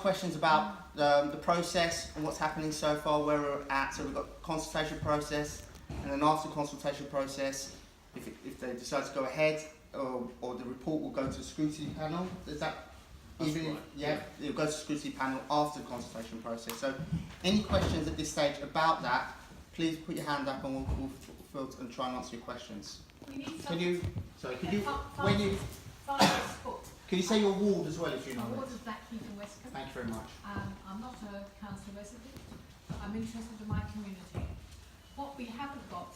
Questions about the process and what's happening so far, where we're at. So we've got consultation process, and then after the consultation process, if they decide to go ahead, or the report will go to the scrutiny panel. Is that? That's right. Yeah, it'll go to the scrutiny panel after the consultation process. So any questions at this stage about that, please put your hand up and we'll filter and try and answer your questions. Can you say your ward as well, if you know My it? ward is Blackheath and Westcombe. Thank you very much. I'm not a council resident, but I'm interested in my community. What we haven't got,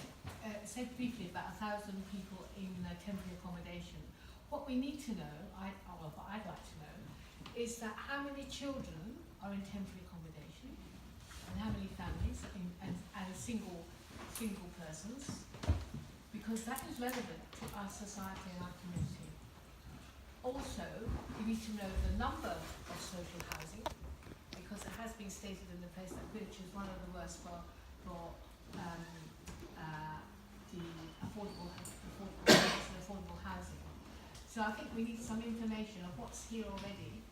say briefly, about 1,000 people in temporary accommodation. What we need to know, what I'd like to know, is that how many children are in temporary accommodation, and how many families, and single persons, because that is relevant to our society and our community. Also, we need to know the number of social housing, because it has been stated in the place that Greenwich is one of the worst for the affordable housing. So I think we need some information of what's here already,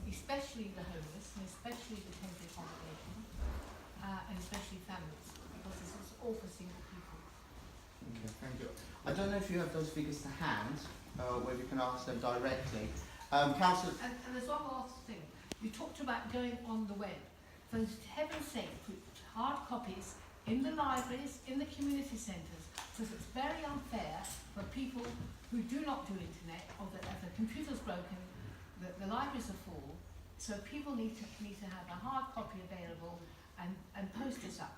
especially the homeless, and especially the temporary accommodation, and especially families, because this is all for single people. Okay, thank you. I don't know if you have those figures to hand, where we can ask them directly. Councillor. And there's one more thing. You talked about going on the web. For heaven's sake, put hard copies in the libraries, in the community centres, because it's very unfair for people who do not do internet, or that if the computer's broken, the libraries are full. So people need to have a hard copy available and post this up,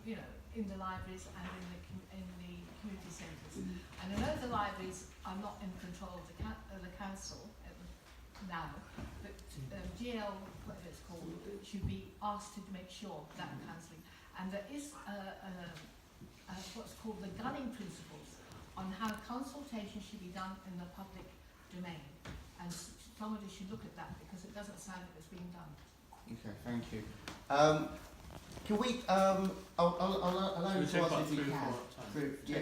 you know, in the libraries and in the community centres. And I know the libraries are not in control of the council now, but GL, whatever it's called, should be asked to make sure that counselling. And there is what's called the gunning principles on how consultation should be done in the public domain. And somebody should look at that, because it doesn't sound like it's being done. Okay, thank you. Can we? I'll allow you to ask if you can.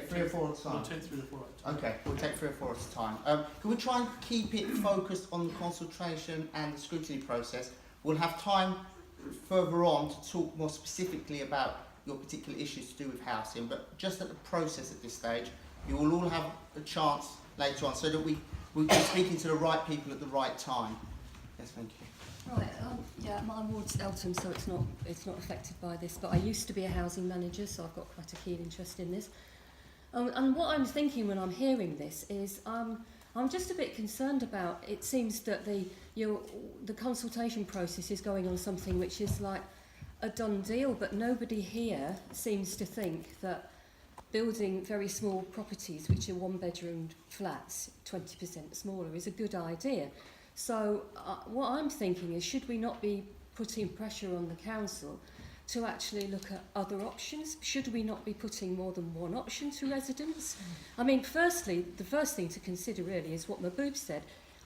Three or four at a time. We'll take 3 or 4 at a time. Okay, we'll take 3 or 4 at a time. Can we try and keep it focused on the consultation and the scrutiny process? We'll have time further on to talk more specifically about your particular issues to do with housing, but just at the process at this stage, you will all have a chance later on, so that we'll be speaking to the right people at the right time. Yes, thank you. Right, yeah, my ward's Eltham, so it's not affected by this, but I used to be a housing manager, so I've got quite a keen interest in this. And what I'm thinking when I'm hearing this is I'm just a bit concerned about, it seems that the consultation process is going on something which is like a done deal, but nobody here seems to think that building very small properties, which are one-bedroom flats, 20% smaller, is a good idea. So what I'm thinking is, should we not be putting pressure on the council to actually look at other options? Should we not be putting more than one option to residents? I mean, firstly, the first thing to consider really is what Mahbub said.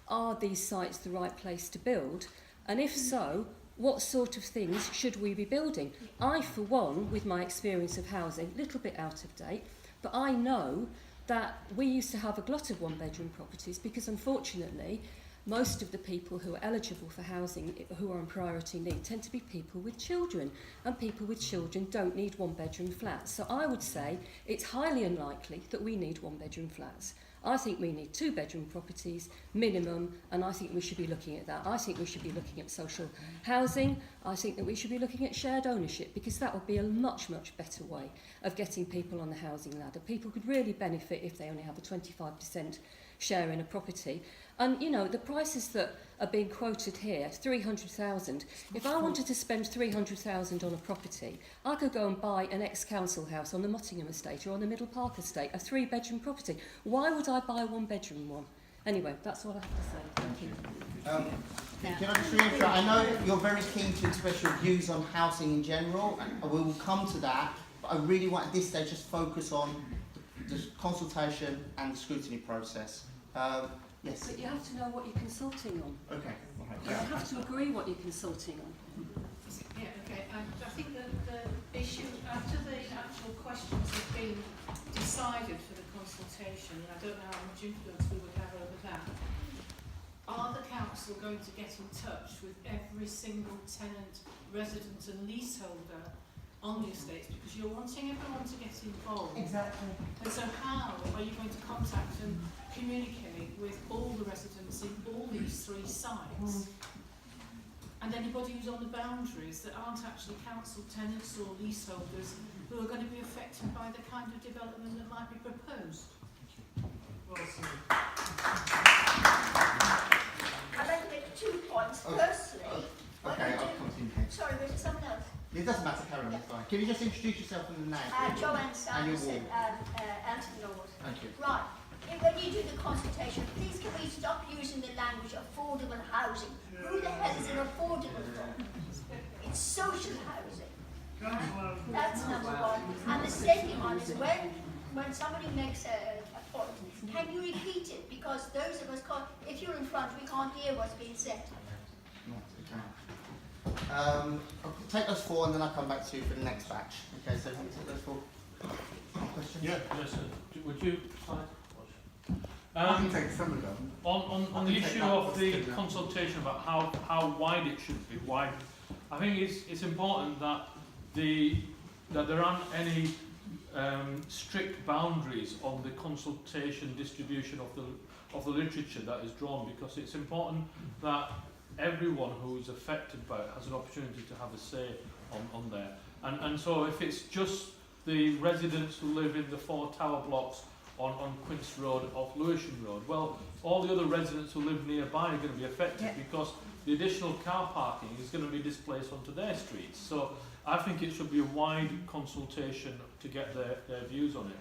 Are these sites the right place to build? And if so, what sort of things should we be building? I, for one, with my experience of housing, a little bit out of date, but I know that we used to have a glut of one-bedroom properties, because unfortunately, most of the people who are eligible for housing, who are in priority need, tend to be people with children, and people with children don't need one-bedroom flats. So I would say it's highly unlikely that we need one-bedroom flats. I think we need 2-bedroom properties minimum, and I think we should be looking at that. I think we should be looking at social housing. I think that we should be looking at shared ownership, because that would be a much, much better way of getting people on the housing ladder. People could really benefit if they only have a 25% share in a property. And, you know, the prices that are being quoted here, 300,000. If I wanted to spend 300,000 on a property, I could go and buy an ex-council house on the Mottingham estate or on the Middle Park estate, a 3-bedroom property. Why would I buy a 1-bedroom one? Anyway, that's all I have to say. Thank you. Can I just reiterate, I know you're very keen to express your views on housing in general, and we will come to that, but I really want at this stage just focus on the consultation and the scrutiny process. Yes. But you have to know what you're consulting on. Okay. Right. You have to agree what you're consulting on. Yeah, okay. I think that the issue, after the actual questions have been decided for the consultation, and I don't know how much influence we would have over that, are the council going to get in touch with every single tenant, resident and leaseholder on the estates? Because you're wanting everyone to get involved. Exactly. And so how are you going to contact and communicate with all the residents in all these 3 sites? And anybody who's on the boundaries that aren't actually council tenants or leaseholders who are going to be affected by the kind of development that might be proposed? Well said. I'd like to make 2 points. Firstly, Okay, I'll continue. sorry, there's someone else. It doesn't matter, Karen, it's fine. Can you just introduce yourself and the name? Joanne And your Sanderson, ward. Anton Laws. Thank you. Right. When you do the consultation, please can we stop using the language affordable housing? Who the hell is it affordable for? It's social housing. That's number one. And the second one is when somebody makes a point, can you repeat it? Because those of us can't, if you're in front, we can't hear what's being said. I'll take those 4 and then I'll come back to you for the next batch. Okay, so can we take those 4 questions? Yeah. Yes, sir. Would you slide? I can take some of them. On the issue of the consultation about how wide it should be, I think it's important that there aren't any strict boundaries on the consultation distribution of the literature that is drawn, because it's important that everyone who is affected by it has an opportunity to have a say on there. And so if it's just the residents who live in the 4 tower blocks on Quince Road off Lewisham Road, well, all the other residents who live nearby are going to be affected because the additional car parking is going to be displaced onto their streets. So I think it should be a wide consultation to get their views on it.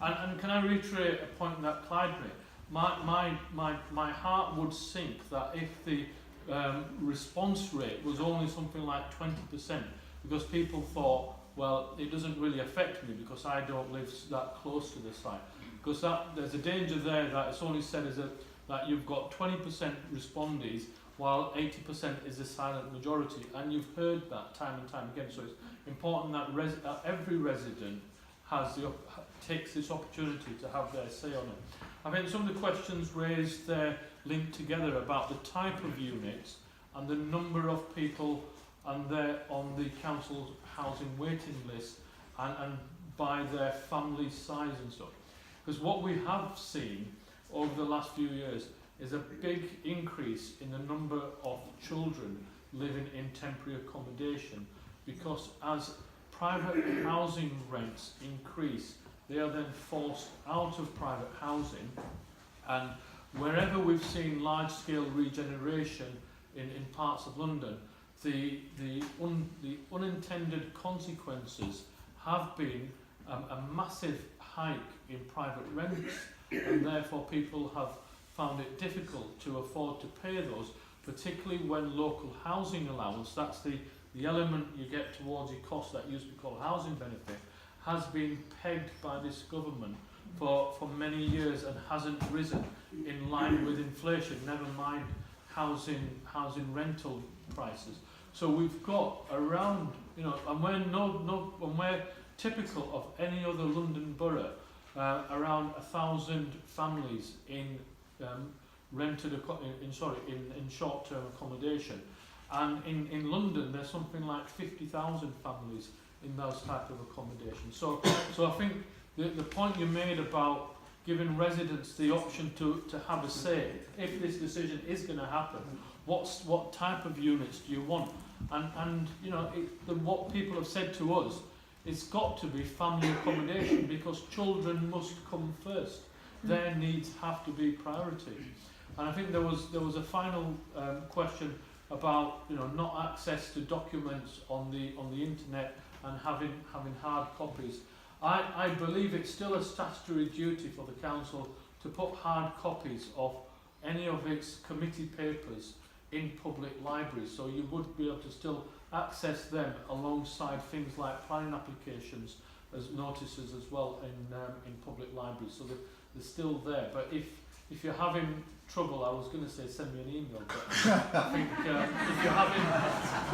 And can I reiterate a point that Clyde made? My heart would sink that if the response rate was only something like 20%, because people thought, well, it doesn't really affect me because I don't live that close to the site. Because there's a danger there that it's only said that you've got 20% respondees while 80% is a silent majority, and you've heard that time and time again. So it's important that every resident takes this opportunity to have their say on it. I think some of the questions raised there linked together about the type of units and the number of people and they're on the council's housing waiting list and by their family size and stuff. Because what we have seen over the last few years is a big increase in the number of children living in temporary accommodation, because as private housing rents increase, they are then forced out of private housing, and wherever we've seen large-scale regeneration in parts of London, the unintended consequences have been a massive hike in private rents, and therefore people have found it difficult to afford to pay those, particularly when local housing allowance, that's the element you get towards your cost that used to be called housing benefit, has been pegged by this government for many years and hasn't risen in line with inflation, never mind housing rental prices. So we've got around, and we're typical of any other London borough, around 1,000 families in short-term accommodation, and in London there's something like 50,000 families in those type of accommodation. So I think the point you made about giving residents the option to have a say if this decision is going to happen, what type of units do you want, and what people have said to us, it's got to be family accommodation because children must come first. Their needs have to be priority. And I think there was a final question about not access to documents on the internet and having hard copies. I believe it's still a statutory duty for the council to put hard copies of any of its committee papers in public libraries, so you would be able to still access them alongside things like planning applications as notices as well in public libraries, so they're still there. But if you're having trouble, I was going to say send me an email, but I think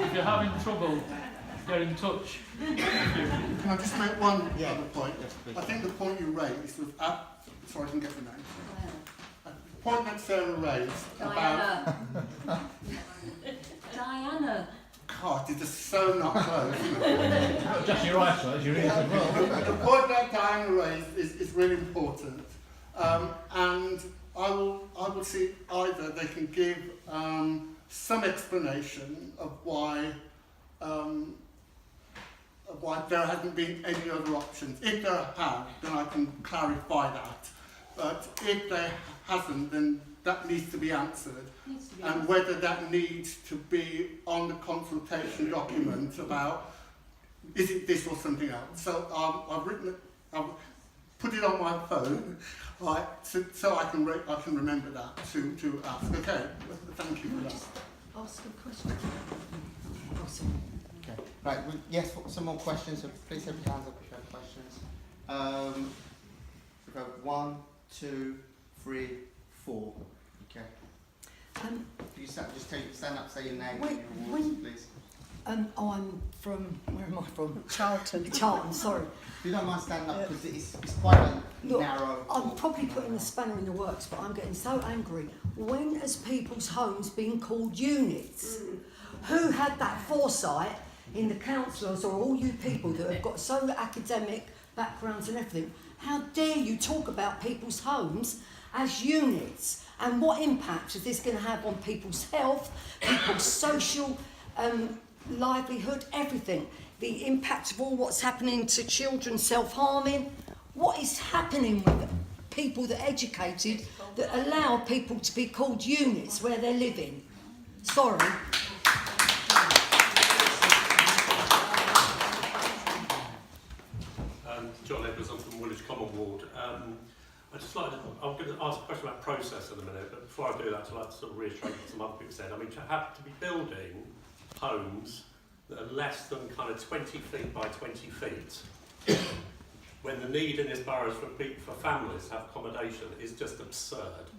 if you're having trouble, get in touch. Can I just make one other point? Yes, please. I think the point you raised was sorry, I didn't get the name. point that Sarah raised about... Diana. God, it is so not close. Just your eyes, you're reading as well. The point that Diana raised is really important. And I will see either they can give some explanation of why there hasn't been any other options. If there have, then I can clarify that. But if there hasn't, then that needs to be answered. And whether that needs to be on the consultation document about, is it this or something else? So I've put it on my phone, right, so I can remember that to ask. Okay, thank you for that. Ask a question. Okay. Right. Yes. Some more questions. So please have your hands up if you have questions. We go 1, 2, 3, 4. Okay. If you stand up, say your name and your awards, please. I'm from, where am I from? Charlton. Charlton, sorry. If you don't mind standing up, because it's quite a Look, narrow... I'm probably putting a spanner in the works, but I'm getting so angry. When has people's homes been called units? Who had that foresight in the councillors or all you people that have got so academic backgrounds and everything? How dare you talk about people's homes as units? And what impact is this going to have on people's health, people's social livelihood, everything? The impact of all what's happening to children self-harming. What is happening with people that are educated that allow people to be called units where they're living? Sorry. John Edwards, I'm from Woolwich Common Ward. I'm going to ask a question about process in a minute, but before I do that, I'd like to sort of reiterate what some other people said. I mean, to have to be building homes that are less than kind of 20 feet by 20 feet, when the need in this borough for families to have accommodation is just absurd.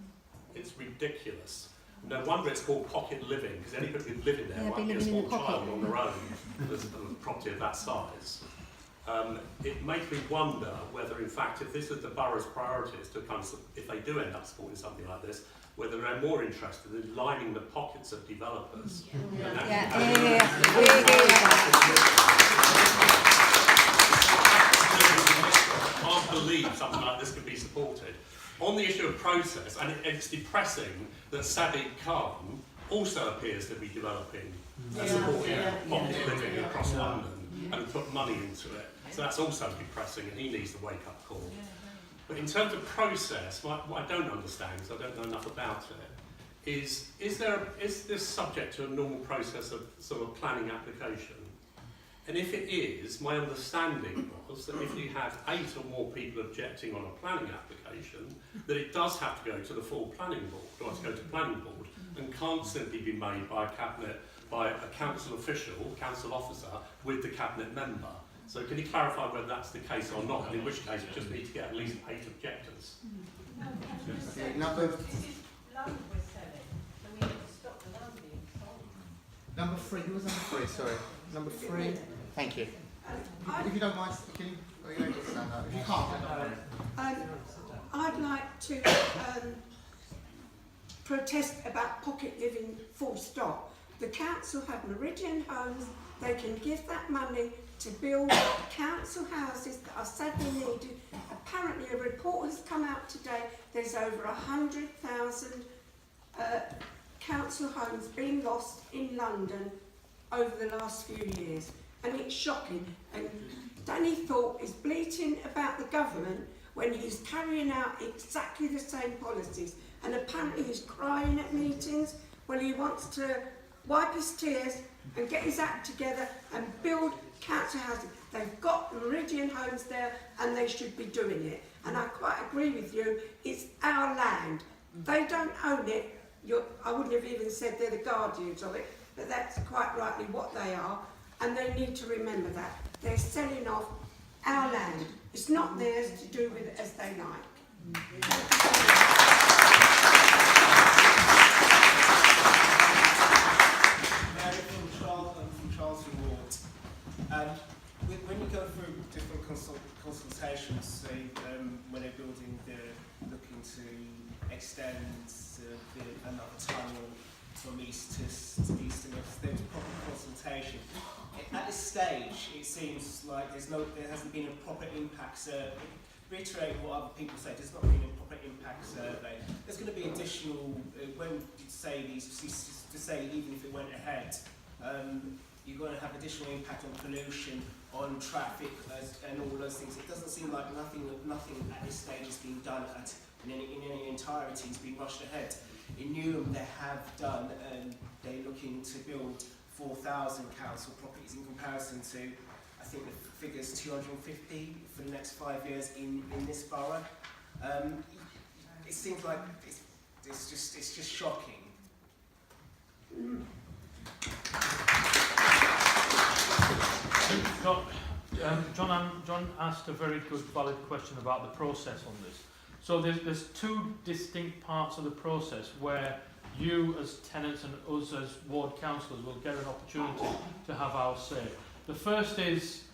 It's ridiculous. No wonder it's called pocket living, because anybody who's living there might be a small child on their own with a property of that size. It makes me wonder whether, in fact, if this is the borough's priorities to kind of, if they do end up supporting something like this, whether they're more interested in lining the pockets of developers. I can't believe something like this could be supported. On the issue of process, and it's depressing that Sadiq Khan also appears to be developing and supporting pocket living across London and put money into it. So that's also depressing, and he needs to wake up call. But in terms of process, what I don't understand, because I don't know enough about it, is this subject to a normal process of sort of planning application? And if it is, my understanding was that if you have 8 or more people objecting on a planning application, that it does have to go to the full planning board, or to go to planning board, and can't simply be made by a council official, council officer, with the cabinet member. So can you clarify whether that's the case or not, and in which case we just need to get at least 8 objectors? Number 3, who was number 3? Sorry. Number 3. Thank you. If you don't mind, are you able to stand up? If you can't, then I'd like to protest about pocket living full stop. The council have Meridian homes, they can give that money to build council houses that are sadly needed. Apparently a report has come out today, there's over 100,000 council homes being lost in London over the last few years. And it's shocking. And Danny Thorpe is bleating about the government when he's carrying out exactly the same policies. And apparently he's crying at meetings when he wants to wipe his tears and get his act together and build council housing. They've got Meridian homes there and they should be doing it. And I quite agree with you, it's our land. They don't own it. I wouldn't have even said they're the guardians of it, but that's quite rightly what they are. And they need to remember that. They're selling off our land. It's not theirs to do with it as they like. From Charlton Ward. When you go through different consultations, say when they're building, they're looking looking to extend another tunnel from east to east, and if there's proper consultation. At this stage, it seems like there hasn't been a proper impact survey. Reiterating what other people say, there's not been a proper impact survey. There's going to be additional, when you say to say even if it went ahead, you're going to have additional impact on pollution, on traffic, and all those things. It doesn't seem like nothing at this stage has been done in any entirety. It's been rushed ahead. In Newham, they have done, they're looking to build 4,000 council properties in comparison to, I think the figure's 250 for the next 5 years in this borough. It seems like it's just shocking. John asked a very good, valid question about the process on this. So there's two distinct parts of the process where you as tenants and us as ward councillors will get an opportunity to have our say. The first is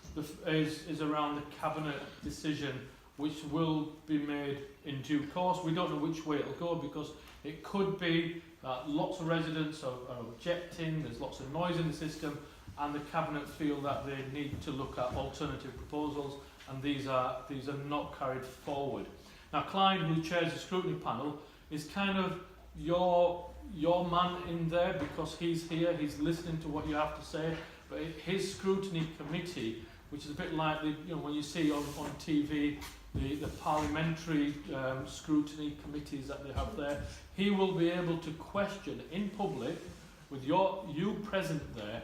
around the cabinet decision, which will be made in due course. We don't know which way it'll go because it could be that lots of residents are objecting, there's lots of noise in the system, and the cabinet feel that they need to look at alternative proposals, and these are not carried forward. Now, Clyde, who chairs the scrutiny panel, is kind of your man in there because he's here, he's listening to what you have to say. But his scrutiny committee, which is a bit like when you see on TV the parliamentary scrutiny committees that they have there, he will be able to question in public with you present there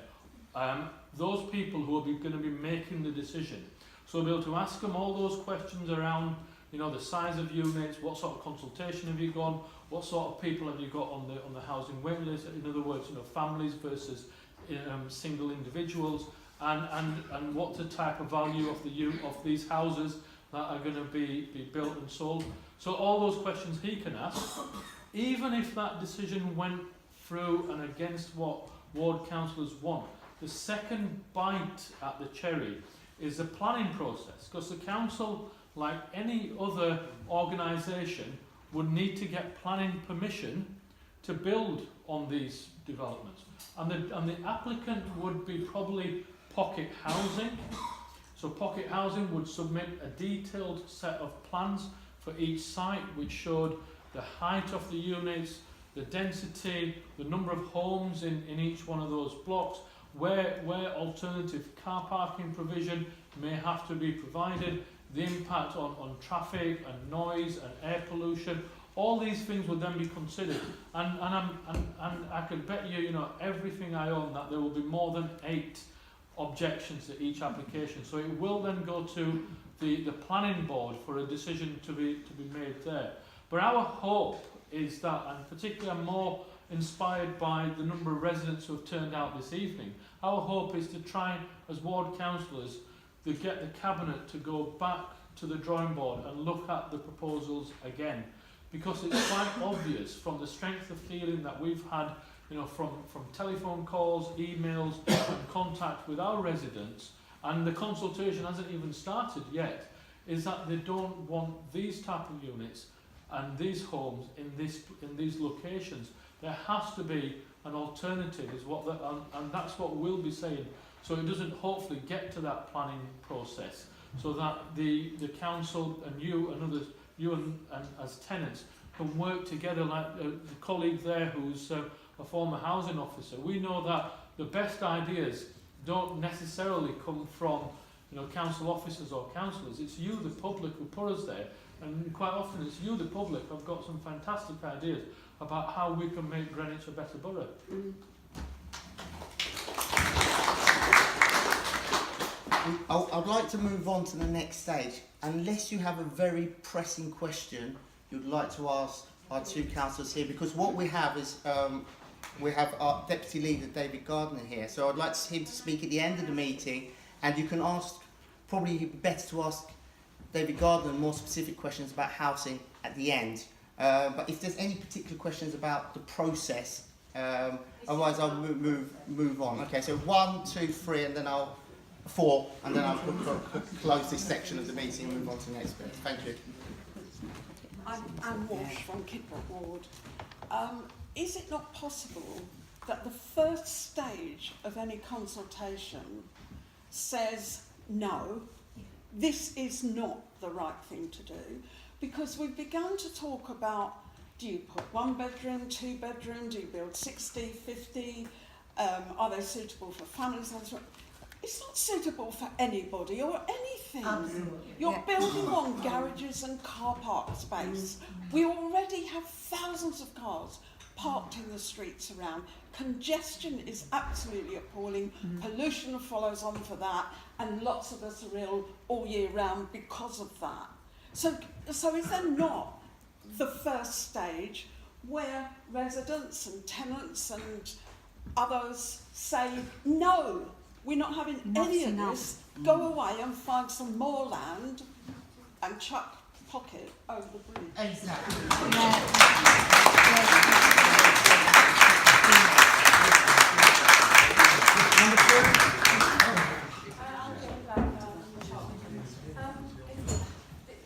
those people who are going to be making the decision. So we'll be able to ask them all those questions around the size of units, what sort of consultation have you gone, what sort of people have you got on the housing wait list, in other words, families versus single individuals, and what the type of value of these houses that are going to be built and sold. So all those questions he can ask, even if that decision went through and against what ward councillors want. The second bite at the cherry is the planning process, because the council, like any other organisation, would need to get planning permission to build on these developments. And the applicant would be probably Pocket Housing. So Pocket Housing would submit a detailed set of plans for each site, which showed the height of the units, the density, the number of homes in each one of those blocks, where alternative car parking provision may have to be provided, the impact on traffic and noise and air pollution. All these things would then be considered, and I could bet you, everything I own, that there will be more than 8 objections to each application. So it will then go to the planning board for a decision to be made there. But our hope is that, and particularly I'm more inspired by the number of residents who have turned out this evening, our hope is to try, as ward councillors, to get the cabinet to go back to the drawing board and look at the proposals again. Because it's quite obvious from the strength of feeling that we've had, from telephone calls, emails, and contact with our residents, and the consultation hasn't even started yet, is that they don't want these type of units and these homes in these locations. There has to be an alternative, and that's what we'll be saying. So it doesn't hopefully get to that planning process, so that the council and you and others, and as tenants, can work together, like the colleague there who's a former housing officer. We know that the best ideas don't necessarily come from council officers or councillors. It's you, the public, who put us there, and quite often it's you, the public, who've got some fantastic ideas about how we can make Greenwich a better borough. I'd like to move on to the next stage, unless you have a very pressing question you'd like to ask our 2 councillors here, because what we have is we have our Deputy Leader David Gardner here, so I'd like him to speak at the end of the meeting, and you can ask, probably better to ask David Gardner more specific questions about housing at the end. But if there's any particular questions about the process, otherwise I'll move on. Okay, so 1, 2, 3, and then 4, and then I'll close this section of the meeting and move on to the next bit. Thank you. I'm Anne Walsh from Kidbrooke Ward. Is it not possible that the first stage of any consultation says no, this is not the right thing to do? Because we've begun to talk about, do you put 1 bedroom, 2 bedroom, do you build 60, 50, are they suitable for families? It's not suitable for anybody or anything. Absolutely. You're building on garages and car park space. We already have thousands of cars parked in the streets around. Congestion is absolutely appalling. Pollution follows on for that, and lots of us are ill all year round because of that. So is there not the first stage where residents and tenants and others say, no, we're not having any of this, go away and find some more land and chuck pocket over the bridge? Exactly.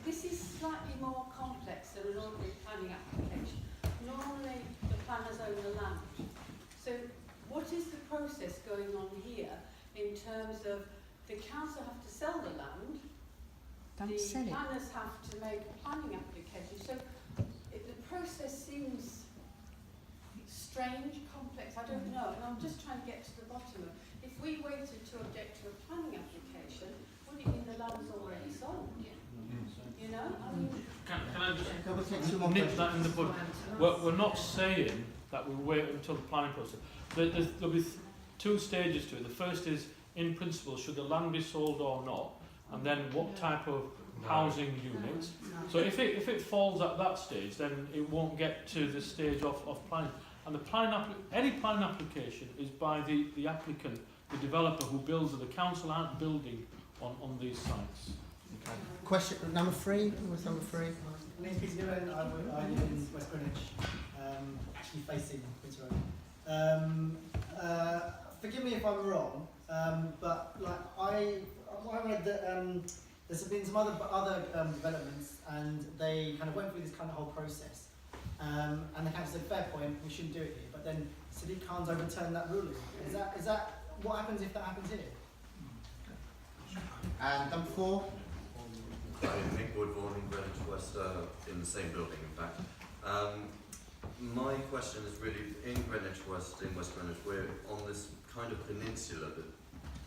This is slightly more complex than an ordinary planning application. Normally, the planners own the land. So, what is the process going on here in terms of the council have to sell the land, the planners have to make a planning application? So, the process seems strange, complex, I don't know, and I'm just trying to get to the bottom of it. If we waited to object to a planning application, would it mean the land's already sold? You know? I mean, Can I just nip that in the bud? We're not saying that we wait until the planning process. There'll be 2 stages to it. The first is, in principle, should the land be sold or not, and then what type of housing units. So if it falls at that stage, then it won't get to the stage of planning. And any planning application is by the applicant, the developer who builds it. The council aren't building on these sites. Okay. Question number 3. Who was number 3? My name's Peter Dillon. I live in West Greenwich, actually facing Queen's Road. Forgive me if I'm wrong, but like I read that there's been some other developments, and they kind of went through this kind of whole process, and the council said, fair point, we shouldn't do it here. But then Sadiq Khan's overturned that ruling. Is that what happens if that happens here? And number 4. Nick Woodvaughan in Greenwich West, in the same building, in fact. My question is really, in Greenwich West, in West Greenwich, we're on this kind of peninsula that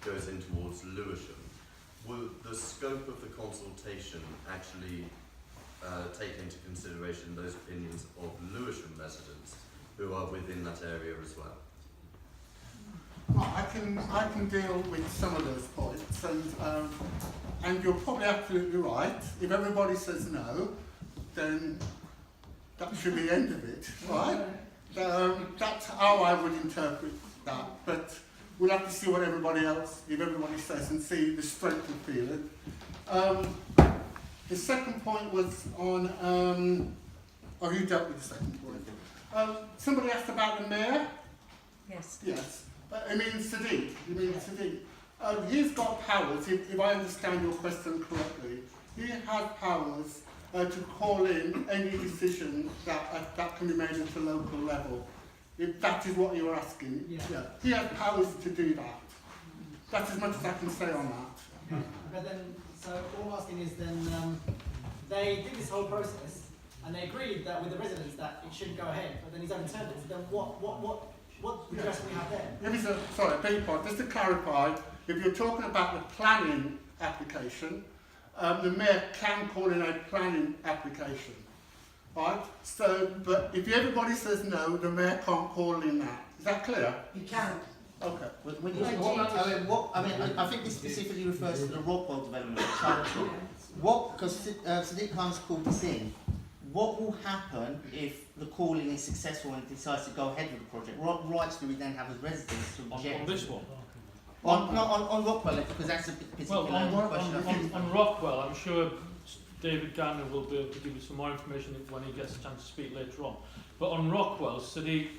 goes in towards Lewisham. Will the scope of the consultation actually take into consideration those opinions of Lewisham residents who are within that area as well? I can deal with some of those points, and you're probably absolutely right. If everybody says no, then that should be the end of it, right? That's how I would interpret that. But we'll have to see what everybody says, and see the strength of feeling. The second point was on. You dealt with the second point. Somebody asked about the mayor. Yes. Yes. I mean Sadiq. You mean Sadiq? He's got powers, if I understand your question correctly. He has powers to call in any decision that can be made at a local level. If that is what you're asking. Yeah. He has powers to do that. That's as much as I can say on that. But then, so all I'm asking is then, they did this whole process, and they agreed that with the residents that it shouldn't go ahead, but then he's overturned it. So then what redress do we have there? Sorry, beg your pardon. Just to clarify, if you're talking about the planning application, the mayor can call in a planning application, right? So, but if everybody says no, the mayor can't call in that. Is that clear? He can. Okay. When you I think this specifically refers to the Rockwell development. Because Sadiq Khan's called this in. What will happen if the calling is successful and decides to go ahead with the project? What rights do we then have as residents to object? On this one? On Rockwell, because that's a particular question. On Rockwell, I'm sure David Garner will be able to give you some more information when he gets a chance to speak later on. But on Rockwell, Sadiq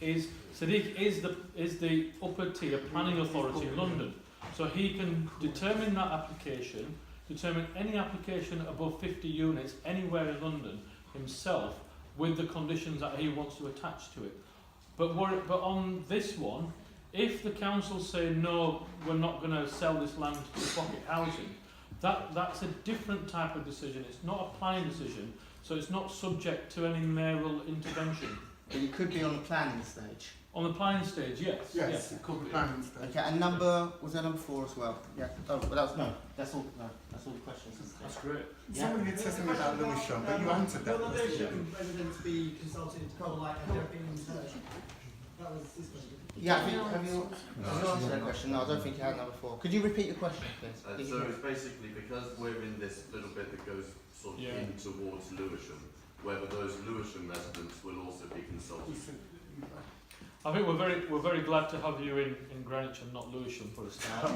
is the upper tier planning authority in London. So he can determine that application, determine any application above 50 units anywhere in London. himself with the conditions that he wants to attach to it. But on this one, if the council say no, we're not going to sell this land to pocket housing, that's a different type of decision. It's not a planning decision, so it's not subject to any mayoral intervention. But it could be on the planning stage. On the planning stage, yes. Yes, it could be planning stage. Okay, and was there number 4 as well? Yeah. Oh, but that's that's all the questions. That's great. Someone did say something about Lewisham, but you answered that. Will residents be consulted or like have their opinions heard? That was his question. Yeah, have you answered that question? No, I don't think you had number 4. Could you repeat your question, please? So it's basically because we're in this little bit that goes sort of in towards Lewisham, whether those Lewisham residents will also be consulted. I think we're very glad to have you in Greenwich and not Lewisham for a start.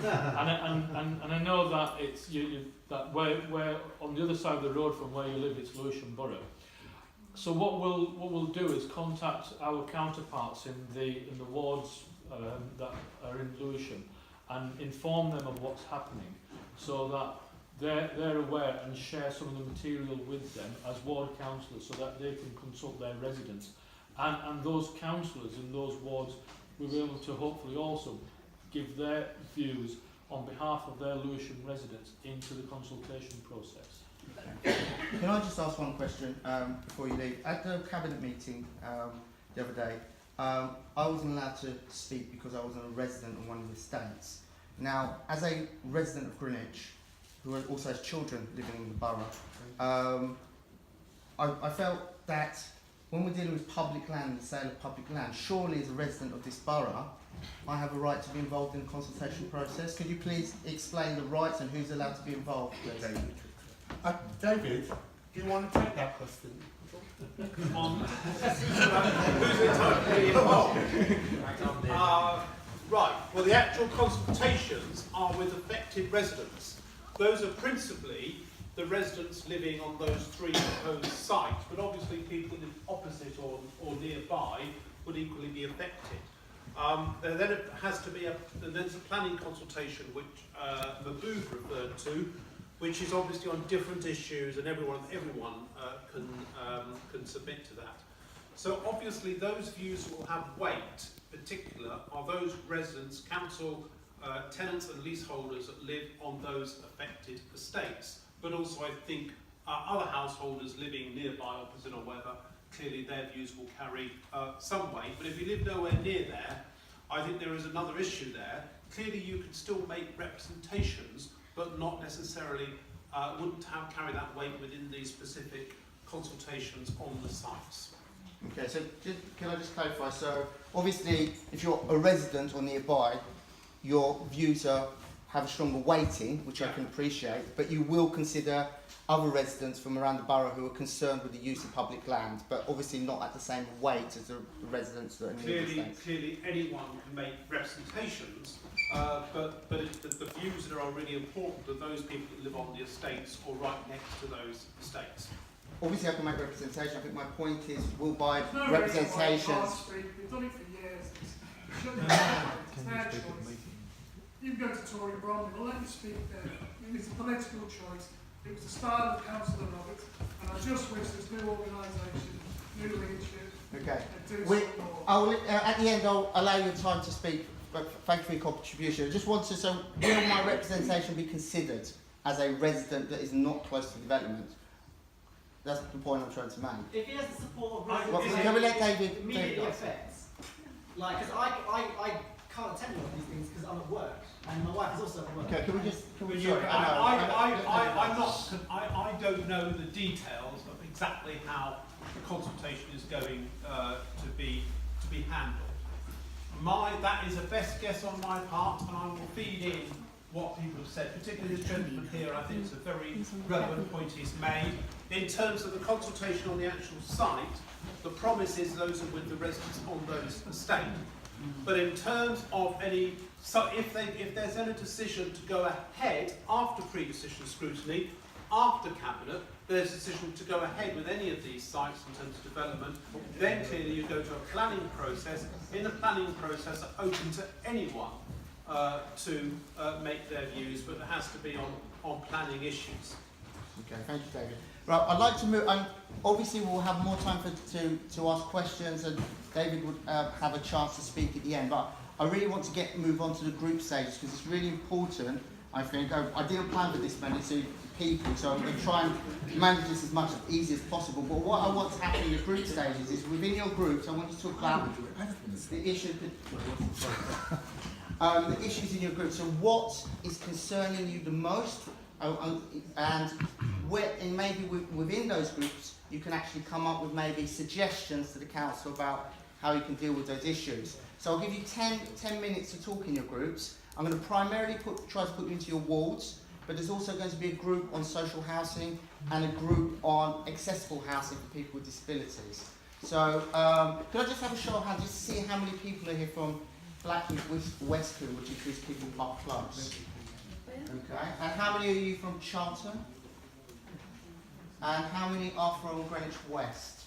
And I know that it's that where on the other side of the road from where you live, it's Lewisham Borough. So what we'll do is contact our counterparts in the wards that are in Lewisham and inform them of what's happening, so that they're aware and share some of the material with them as ward councillors, so that they can consult their residents. And those councillors in those wards will be able to hopefully also give their views on behalf of their Lewisham residents into the consultation process. Can I just ask one question before you leave? At the cabinet meeting the other day, I wasn't allowed to speak because I wasn't a resident of one of the estates. Now, as a resident of Greenwich, who also has children living in the borough, I felt that when we're dealing with public land, the sale of public land, surely as a resident of this borough, I have a right to be involved in the consultation process. Could you please explain the rights and who's allowed to be involved, please? David, do you want to take that question? Who's entitled to be involved? Right, well the actual consultations are with affected residents. Those are principally the residents living on those 3 proposed sites, but obviously people live opposite or nearby would equally be affected. Then it has to be there's a planning consultation which Mahbub referred to, which is obviously on different issues, and everyone can submit to that. So obviously those views will have weight. Particular are those residents, council, tenants and leaseholders that live on those affected estates. But also I think other householders living nearby, opposite or whatever, clearly their views will carry some weight. But if you live nowhere near there, I think there is another issue there. Clearly you can still make representations, but not necessarily wouldn't carry that weight within these specific consultations on the sites. Okay, so can I just clarify? So obviously, if you're a resident or nearby, your views have a stronger weighting, which I can appreciate, but you will consider other residents from around the borough who are concerned with the use of public land, but obviously not at the same weight as the residents that are near the estates. Clearly anyone can make representations, but the views that are really important are those people that live on the estates or right next to those estates. Obviously I can make representation. I think my point is, will by representations... We've done it for years. It's their choice. You can go to Tory Bromley, well let me speak there. I mean, it's a political choice. It was the start of the Council of Roberts, and I just wish this new organisation, new leadership, at the end I'll allow you time to speak, but thank you for your contribution. I just want to, so will my representation be considered as a resident that is not close to development? That's the point I'm trying to make. If he has the support of residents, can we let David immediately affects. Like, because I can't attend all of these things because I'm at work, and my wife is also at work. Okay, can we just... I don't know the details of exactly how the consultation is going to be handled. That is a best guess on my part, and I will feed in what people have said, particularly this gentleman here. I think it's a very relevant point he's made. In terms of the consultation on the actual site, the promise is those are with the residents on those estates. But in terms of any, so if there's any decision to go ahead after pre-decision scrutiny, after cabinet, there's a decision to go ahead with any of these sites in terms of development, then clearly you go to a planning process. In the planning process, are open to anyone to make their views, but it has to be on planning issues. Okay, thank you, David. Right, I'd like to move, obviously we'll have more time to ask questions, and David would have a chance to speak at the end, but I really want to move on to the group stages, because it's really important, I think. I didn't plan for this many people, so I'm going to try and manage this as much as easy as possible. But what I want to happen in the group stages is, within your groups, I want you to talk about the issues in your group. So what is concerning you the most, and maybe within those groups you can actually come up with maybe suggestions to the council about how you can deal with those issues. So I'll give you 10 minutes to talk in your groups. I'm going to primarily try to put you into your wards, but there's also going to be a group on social housing and a group on accessible housing for people with disabilities. So could I just have a show of hands just to see how many people are here from Blackheath, Westcombe, which includes people who are close? Okay, and how many are you from Charlton? And how many are from Greenwich West?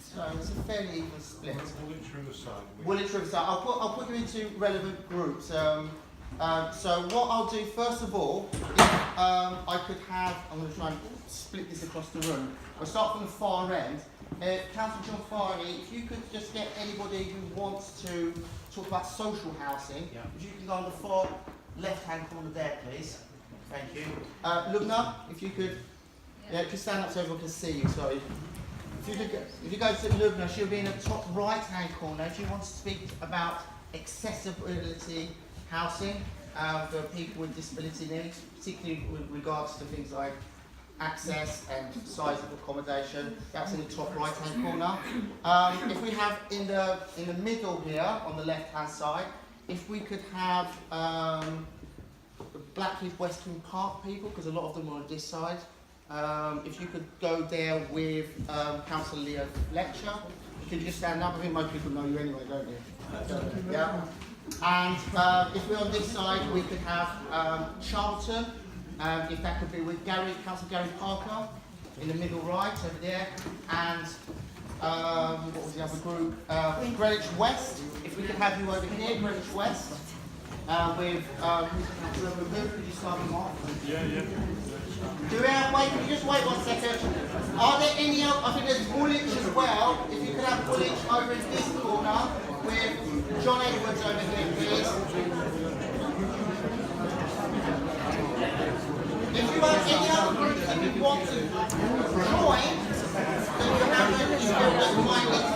So it's a fairly even split. Woolwich Riverside. Woolwich Riverside. I'll put you into relevant groups. So what I'll do first of all, I could have, I'm going to try and split this across the room. I'll start from the far end. Councillor John Farley, if you could just get anybody who wants to talk about social housing, if you can go on the far left-hand corner there, please. Thank you. Lubna, if you could, just stand up so everyone can see you. Sorry. If you go to Lubna, she'll be in the top right-hand corner. If you want to speak about accessibility housing for people with disability needs, particularly with regards to things like access and size of accommodation, that's in the top right-hand corner. If we have in the middle here, on the left-hand side, if we could have Blackheath Westcombe Park people, because a lot of them are on this side. If you could go there with Councillor Leo Fletcher, you can just stand up. I think most people know you anyway, don't you? Yeah. And if we're on this side, we could have Charlton, if that could be with Councillor Gary Parker, in the middle right over there, and what was the other group? Greenwich West. If we could have you over here, Greenwich West, with Councillor Mahmood. Could you start them off? Yeah. Do we have, wait, can you just wait 1 second? Are there any other, I think there's Woolwich as well. If you could have Woolwich over in this corner with John Edwards over here, please. If you have any other groups that you want to join, then you have to, you might need